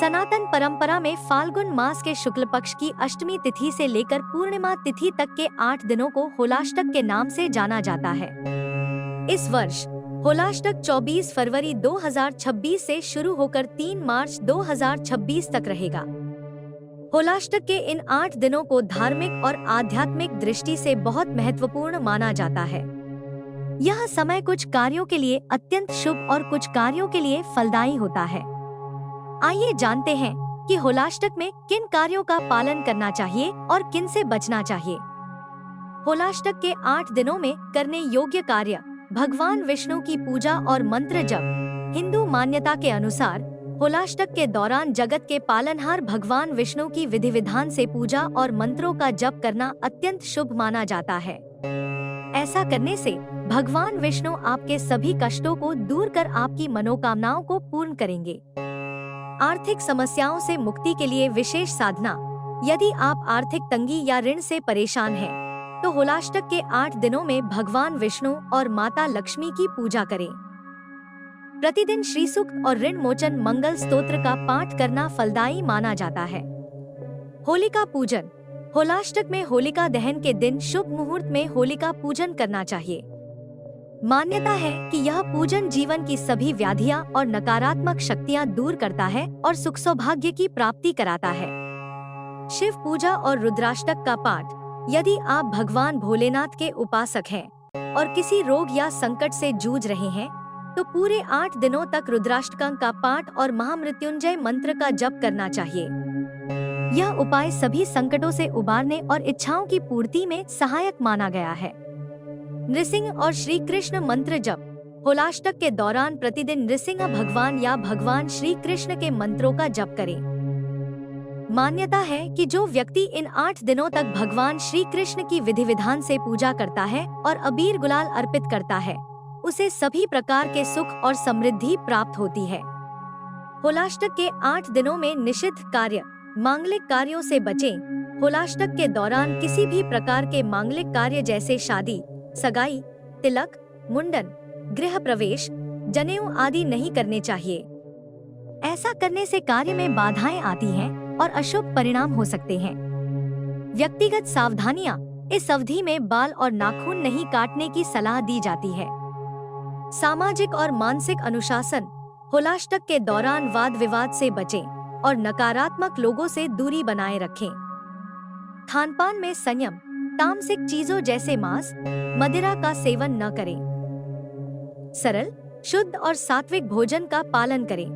सनातन परंपरा में फाल्गुन मास के शुक्ल पक्ष की अष्टमी तिथि से लेकर पूर्णिमा तिथि तक के 8 दिनों को होलाष्टक के नाम से जाना जाता है। इस वर्ष होलाष्टक 24 फरवरी 2026 से शुरू होकर 3 मार्च 2026 तक रहेगा। होलाष्टक के इन 8 दिनों को धार्मिक और आध्यात्मिक दृष्टि से बहुत महत्वपूर्ण माना जाता है। यह समय कुछ कार्यों के लिए अत्यंत शुभ और कुछ कार्यों के लिए फलदायी होता है। आइए जानते हैं कि होलाष्टक में किन कार्यों का पालन करना चाहिए और किन से बचना चाहिए। होलाष्टक के 8 दिनों में करने योग्य कार्य: भगवान विष्णु की पूजा और मंत्र जप। हिंदू मान्यता के अनुसार होलाष्टक के दौरान जगत के पालनहार भगवान विष्णु की विधि विधान से पूजा और मंत्रों का जप करना अत्यंत शुभ माना जाता है। ऐसा करने से भगवान विष्णु आपके सभी कष्टों को दूर कर आपकी मनोकामनाओं को पूर्ण करेंगे। आर्थिक समस्याओं से मुक्ति के लिए विशेष साधना: यदि आप आर्थिक तंगी या ऋण से परेशान हैं, तो होलाष्टक के 8 दिनों में भगवान विष्णु और माता लक्ष्मी की पूजा करें। प्रतिदिन श्री सूक्त और ऋण मोचन मंगल स्तोत्र का पाठ करना फलदायी माना जाता है। होलिका पूजन: होलाष्टक में होलिका दहन के दिन शुभ मुहूर्त में होलिका पूजन करना चाहिए। मान्यता है कि यह पूजन जीवन की सभी व्याधियां और नकारात्मक शक्तियां दूर करता है और सुख सौभाग्य की प्राप्ति कराता है। शिव पूजा और रुद्राष्टक का पाठ: यदि आप भगवान भोलेनाथ के उपासक हैं और किसी रोग या संकट से जूझ रहे हैं, तो पूरे 8 दिनों तक रुद्राष्टकं का पाठ और महामृत्युंजय मंत्र का जप करना चाहिए। यह उपाय सभी संकटों से उबारने और इच्छाओं की पूर्ति में सहायक माना गया है। नृसिंह और श्री कृष्ण मंत्र जप: होलाष्टक के दौरान प्रतिदिन नृसिंह भगवान या भगवान श्री कृष्ण के मंत्रों का जप करें। मान्यता है कि जो व्यक्ति इन 8 दिनों तक भगवान श्री कृष्ण की विधि विधान से पूजा करता है और अबीर गुलाल अर्पित करता है, उसे सभी प्रकार के सुख और समृद्धि प्राप्त होती है। होलाष्टक के 8 दिनों में निषिद्ध कार्य: मांगलिक कार्यों से बचें। होलाष्टक के दौरान किसी भी प्रकार के मांगलिक कार्य जैसे शादी, सगाई, तिलक, मुंडन, गृह प्रवेश, जनेऊ आदि नहीं करने चाहिए। ऐसा करने से कार्य में बाधाएं आती हैं और अशुभ परिणाम हो सकते हैं। व्यक्तिगत सावधानियां: इस अवधि में बाल और नाखून नहीं काटने की सलाह दी जाती है। सामाजिक और मानसिक अनुशासन: होलाष्टक के दौरान वाद विवाद से बचें और नकारात्मक लोगों से दूरी बनाए रखें। खानपान में संयम: तामसिक चीजों जैसे मांस, मदिरा का सेवन न करें। सरल, शुद्ध और सात्विक भोजन का पालन करें।